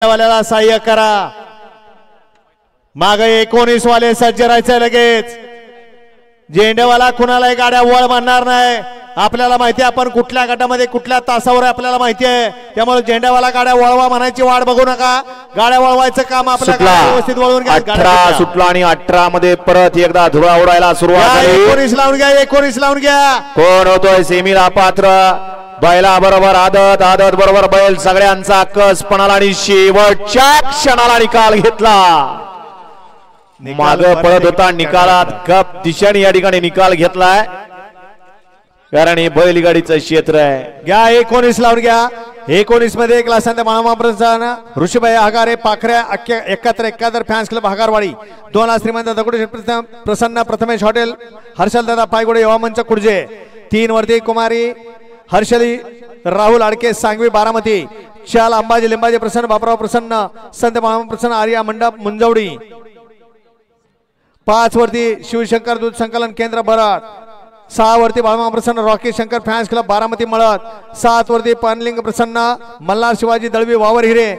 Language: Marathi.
वाल्याला सहाय्य करा। मागे 19 वाले सज्ज राहायचं लगेच। झेंडेवाला कुणालाही गाड्या वळ मानणार नाही। आपल्याला माहिती आहे आपण कुठल्या गटामध्ये कुठल्या तासावर आपल्याला माहिती आहे, त्यामुळे झेंडेवाला गाड्या वळवा म्हणायची वाट बघू नका। गाड्या वळवायचं काम आपल्याला व्यवस्थित वळवून घ्या। 18 सुटला आणि 18 मध्ये परत एकदा धुळा उडायला सुरुवात झाली। 19 लावून घ्या, 19 लावून घ्या। कोण होतोय सेमीला पात्र? बैला बरोबर आदत, आदत बरोबर बैल, सगळ्यांचा कस पणाला आणि शेवटच्या क्षणाला निकाल घेतला। माग पळत होता, निकालात कप दिशेने या ठिकाणी निकाल घेतलाय, कारण हे बैलगाडीचं क्षेत्र आहे। घ्या 19 लावून घ्या। 19 मध्ये एक लासांत महाप्रसाद ऋषीभाई आगारे पाखऱ्या एकत्र एकादर फॅन्स क्लब हगारवाडी 2 श्रीमंत दगडू प्रसन्न प्रथमेश हॉटेल हर्षलदादा पायगुडे युवा मंच कुडजे 3 वरती कुमारी हर्षली राहुल आडके सांगवी बारामती 4 अंबाजी लिंबाजी प्रसन्न बापराव प्रसन्न संत महाप्रसन्न आर्या मंडप मुंजवडी 5 वरती शिवशंकर दूध संकलन केंद्र बराड 6 वरती बाळमा प्रसन्न Rocky Shankar fans club Baramati मळत 7 वरती पानलिंग प्रसन्न मल्हार शिवाजी दळवी वावर हिरे